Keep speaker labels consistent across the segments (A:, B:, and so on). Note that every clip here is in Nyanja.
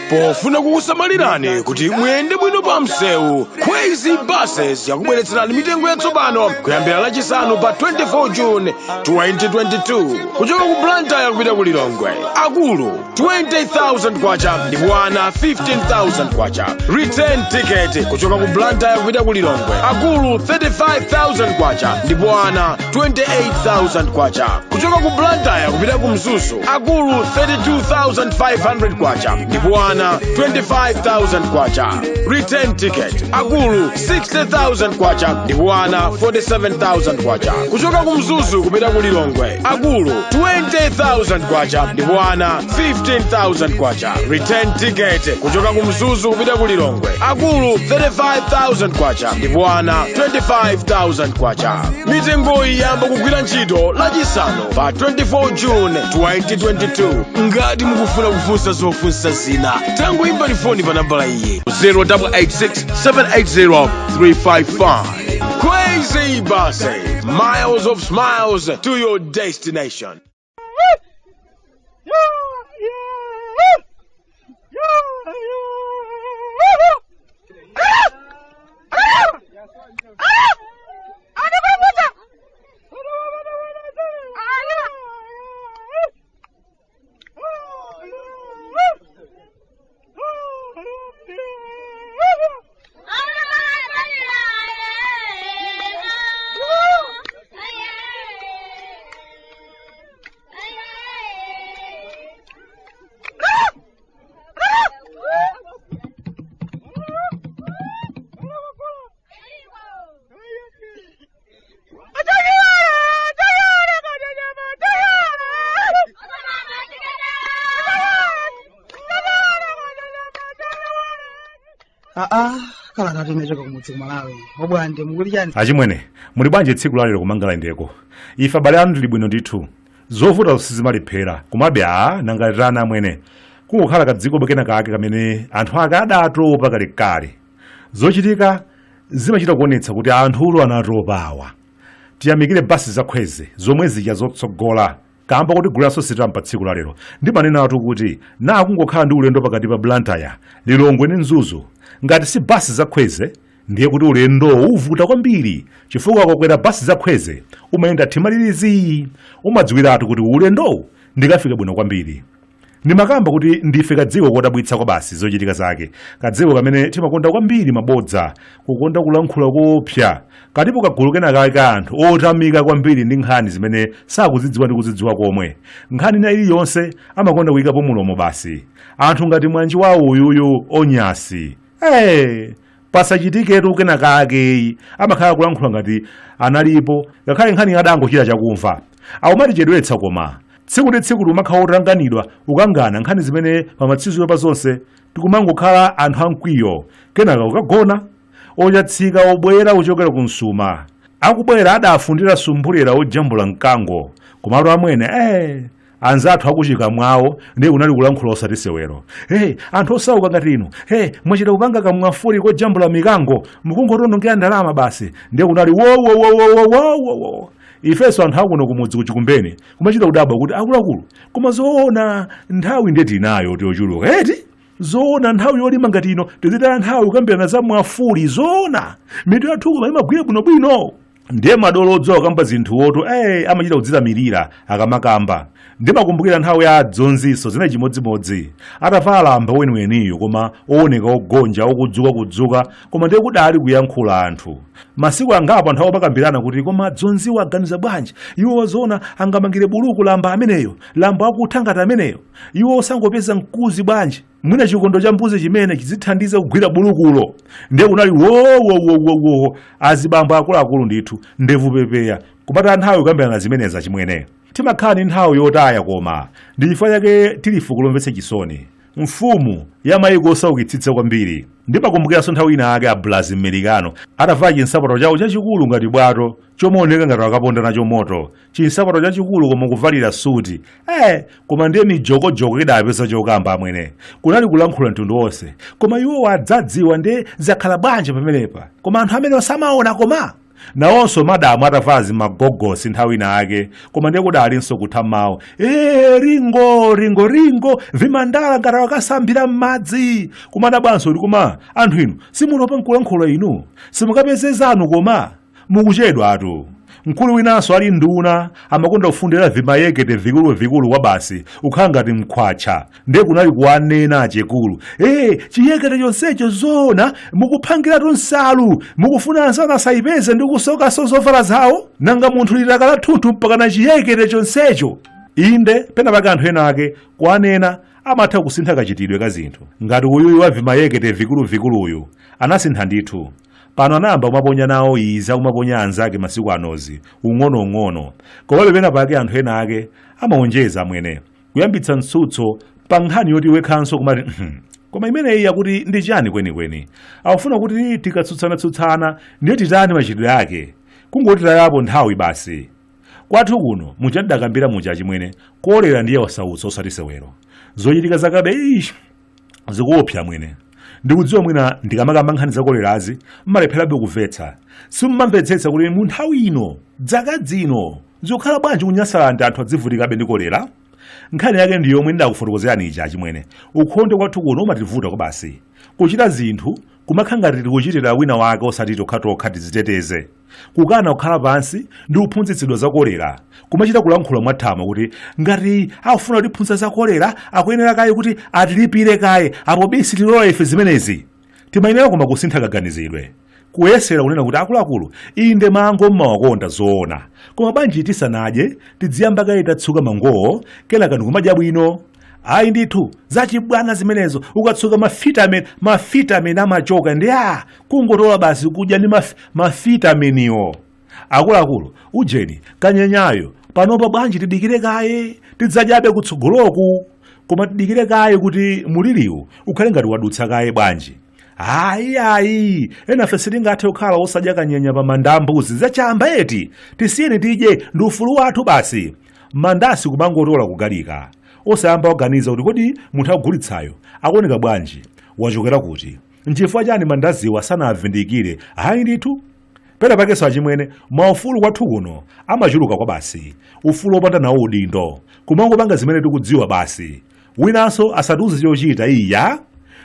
A: pofuna kukusamalirani kuti muyende bwino pa msewu, Crazy Buses yakubweretserani mitengo yatsopano kuyambira lachisanu pa 24 June 2022 kuchoka ku Blantyre kupita ku Lilongwe. Akulu 20,000 kwacha ndipo ana 15,000 kwacha. Return ticket kuchoka ku Blantyre kupita ku Lilongwe. Akulu 35,000 kwacha ndipo ana 28,000 kwacha. Kuchoka ku Blantyre kupita ku Mzuzu. Akulu 32,500 kwacha ndipo ana 25,000 kwacha. Return ticket. Akulu 60,000 kwacha ndipo ana 47,000 kwacha. Kuchoka ku Mzuzu kupita ku Lilongwe. Akulu 20,000 kwacha ndipo ana 15,000 kwacha. Return ticket. Kuchoka ku Mzuzu kupita ku Lilongwe. Akulu 35,000 kwacha ndipo ana 25,000 kwacha. Mitengo iyi yamba kugwira ntchito lachisanu pa 24 June 2022. Ngati mukufuna kufunsa zofunsa zina, tangoimba foni pa nambala iyi 0886 780 355. Crazy Buses, miles of smiles to your destination.
B: Kala tatemechoka kumudzi kumalawi obwande mukuli chani
C: achimwene muli bwanji tsiku lalero kumangala ndeko ife abale anu tili bwino ndithu zovuta sizimalephera komabe nangatana amwene kungokhala kadziko bekena kake kamene anthu ake adatopa kalekale zochitika zimachita kuonetsa kuti anthulo anatopawa. Tiyamikire basi zakhweze zomwe zija zotsogola kamba kuti gulaso sitampa tsiku lalero ndi manena atu kuti kungokhala ndi ulendo pakati pa Blantyre, Lilongwe ndi Mzuzu. Ngati si basi zakhweze ndiye kuti ulendo uvuta kwambiri chifukwa kwakwera basi zakhweze umayenda thimalirizi umadziwiratu kuti ulendowu ndikafika bwino kwambiri. Ndimakamba kuti ndife kadziko kodabwitsa kwa basi zochitika zake, kadziko kamene timakonda kwambiri mabodza, kukonda kulankhula kopsa, katipo kagulu kenaka ka anthu otamika kwambiri ndi nkhani zimene sakuzidziwa ndi kuzidziwa komwe. Nkhani ina iliyonse amakonda kuyikapo mulomo basi. Anthu ngati mwanji wawo uyuyu Onyasi pasachitiketu kenaka ake amakhala kulankhula ngati analipo ngakhale nkhani adangochita chakumva awumatichedwetsa koma tsiku ndi tsiku umakhala otanganidwa ukangana nkhani zimene pamatsiziro pa zonse tikumangokhala anthu amkwiyo kenaka ukagona ochatsika obwera kuchokera ku Msuma akubwera adafundira sumbulera ojambula mkango komalo amwene anzathu akuchika mwawo ndiye kunali kulankhula osati sewero. Anthu osauka ngati inu mwachita kupanga kamwafuli kojambula mikango mukungotonongera ndalama basi ndiye kunali wo. Ifeso anthu akuno kumudzi kuchikumbeni kumachita kudabwa kuti akuluakulu koma zoona nthawi ndeti inayo tiochuluka zoona nthawi yolima ngati ino tizitaya nthawi kukambirana za mwafuli zoona mitu yathu imagwira bwinobwino. Ndiye madolo odzowa kamba zinthu oto amachita kudzilamirira akamakamba. Ndimakumbukira nthawi ya dzonziso zina chimodzimodzi atavala amba weniweniyo koma ooneka ogonja okudzuka koma ndiye kudali kuyankhula anthu. Masiku angapo anthu amakambirana kuti koma dzonziwo aganiza bwanji iwo zoona angamangire buluku lamba ameneyo lamba akuthangata ameneyo iwo sangopeza mkuzi bwanji mwina chikondo cha mbuzi chimene chizithandiza kugwira bulukulo. Ndiye kunali wo azibamba akuluakulu ndithu ndevu pepeya kupata nthawi kukambirana zimeneza chimwene. Timakhala ndi nthawi yotaya koma ndi chifukwa chake tilifu kulomvetsa chisoni. Mfumu ya mayiko osaukitsitsa kwambiri ndimakumbukiranso nthawi ina ake a Blazi Americano atavala chinsapato chawo chachikulu ngati bwato chomaoneka ngati akaponda nacho moto, chinsapato chachikulu koma kuvalira suti koma ndiye mijokojoko idapeza chokamba amwene kunali kulankhula mtundu wonse koma iwo adzadziwa ndiye zakhala bwanji pamenepa koma anthu amene osamaona koma nawonso madamu atavazi magogosi nthawi nake koma ndiye kudalinso kutha mawu ringo vimandala ngati wakasambira m'madzi kumadabwanso kuti koma anthu inu simunopa mkulankhula inu simukapezezanu koma mukuchedwatu. Mkulu winanso ali nduna amakonda kufundira vimayekete vikulu kwa basi ukhala ngati mkhwacha ndiye kunali kuwanena achekulu chiyekete chonsecho zona mukuphangiratu nsalu mukufuna ansana asayipeze ndi kusokaso zovala zawo nanga munthu litakala thunthu mpaka na chiyekete chonsecho. Inde penapake anthu ena ake kuwanena amatha kusintha kachitidwe ka zinthu ngati uyuyu wa vimayekete vikuluyu anasintha ndithu. Pano anayamba kumaponya nawo iza kumaponya anzake masiku anozi ung'ono komabe penapake anthu ena ake amaonjeza amwene kuyambitsa mtsutso pa nkhani yoti wekhanso kumati koma imeneyi yakuti ndi chani kwenikweni akufuna kuti tikatsutsana ndiye titani machitidwe ake kungoti tayapo nthawi basi. Kwathu kuno muchadakambira mucha chimwene kolera ndiye wasautsa osati sewero zochitika zakabe zikuopsa mwene. Ndikudziwa mwina ndikamakamba nkhani zakolerazi mmalepherabe kumvetsa simmamvetsetsa kuti mu nthawi ino dzaka dzino zikukhala bwanji kunyasalanda anthu adzivutikabe ndi kolera. Nkhani yake ndi yomwe ndakufotokozerani ija chimwene ukhonde kwathu kuno umativuta kwa basi kuchita zinthu kumakhala ngati tikuchitira wina wake osati tokhatokha tiziteteze kukana kukhala pansi ndi kuphunzitsidwa za kolera kumachita kulankhula mwathama kuti ngati akufuna kutiphunzitsa za kolera akuyenera kaye kuti atilipire kaye apo bisi tilola ife zimenezi timayenera koma kusintha kaganizidwe kuyesera kunena kuti akuluakulu inde mango mmawakonda zoona koma bwanji tisanadye tidziyamba kaye tatsuka mangowo kenaka ndikumadya bwino. Ayi ndithu zachibwana zimenezo ukatsuka mafitamini amachoka ndi kungotola basi kudya ndi mafitaminiwo. Akuluakulu ujeni kanyenyayo panopa bwanji tidikire kaye tidzadyabe kutsogoloku koma tidikire kaye kuti muliriwu ukhale ngati wadutsa kaye bwanji. Ayi enafe sitingathe kukhala osadya kanyenya pa manda ambuzi zachamba eti tisiyeni tidye ndi ufulu wathu basi. Mandasi kumangotola kugalika osayamba kuganiza kuti kodi munthu akugulitsayo akuoneka bwanji wachokera kuti nchifukwa chani mandaziwa sanavindikire. Ayi ndithu penapakenso achimwene maufulu kwathu kuno amachuluka kwa basi ufulu opanda nawo udindo kumangopanga zimene tikudziwa basi winanso asatiuze chochita iya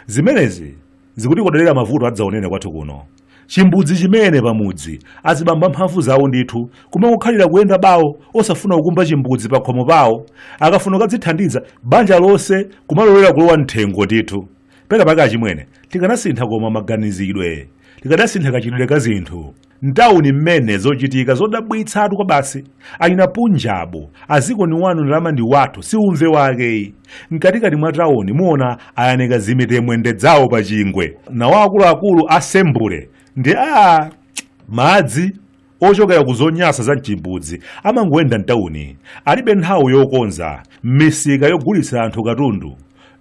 C: zimenezi zikutikodolera mavuto adzaonene kwathu kuno. Chimbudzi chimene pamudzi azibamba mphamvu zawo ndithu kumangokhalira kuyenda bawo osafuna kukumba chimbudzi pa khomo pawo akafuna kukadzithandiza banja lonse kumalolera kulowa mthengo ndithu. Penapake achimwene tikanasintha koma maganizidwe tikanasintha kachitidwe ka zinthu. Ntawuni mmene zochitika zodabwitsatu kwa basi ayina punjabu aziko ni wanu ndalama ndi wathu siumve wake mkatikati mwa tawuni muona ayaneka zimitemwende dzawo pa chingwe nawo akuluakulu asembule ndi madzi ochokera kuzonyasa za mchimbudzi amangoyenda mtawuni alibe nthawi yokonza misika yogulitsa anthu katundu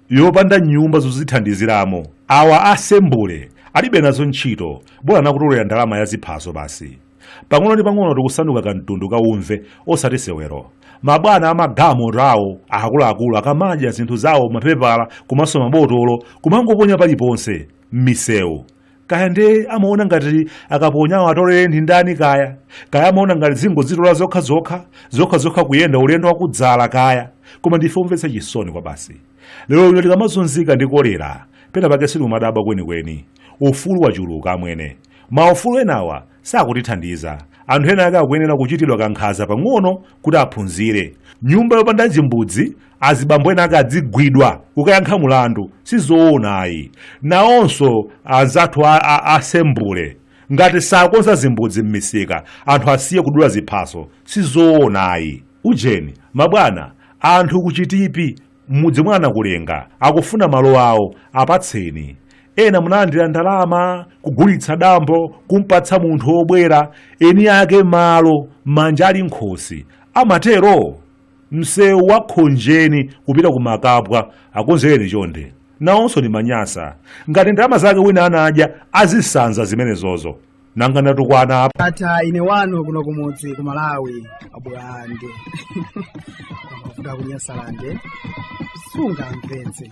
C: yopanda nyumba zozithandiziramo. Awa asembule alibe nazo ntchito bora nakutolera ndalama ya ziphaso basi pang'ono ndi pang'ono tikusanduka kamtundu kaumve osati sewero. Mabwana amagamo rawo akuluakulu akamadya zinthu zawo mapepala komanso mabotolo kumangoponya paliponse m'misewu kaya nde amaona ngati akaponyawo atolere ndi ndani kaya amaona ngati zingozitola zokhazokha kuyenda ulendo wakudzala kaya koma ndife umvetsa chisoni kwa basi. Lero ino tikamazunzika ndi kolera penapake sitimadabwa kwenikweni ufulu wachuluka amwene maufulu enawa sakutithandiza. Anthu ena ake akuyenera kuchitidwa kankhaza pang'ono kuti aphunzire. Nyumba yopanda chimbudzi azibambo ena ake adzigwidwa kukayankha mulandu sizoonayi. Nawonso anzathu asembule ngati sakonza zimbudzi m'misika anthu asiye kudula ziphaso sizoonayi. Ujeni mabwana anthu kuchitipi mudzi mwana kulenga akufuna malo awo apatseni. Ena munalandira ndalama kugulitsa dambo kumpatsa munthu obwera eni ake malo manja ali nkhosi amatero msewu wakhonjeni kupita kumakapwa akonzereni chonde nawonso ni manyasa ngati ndalama zake wina anadya azisanza zimenezozo nanga ndatukwana apa
B: ata ine wano kuno kumudzi ku Malawi abulande amafuta kunyasalande sunga mvetse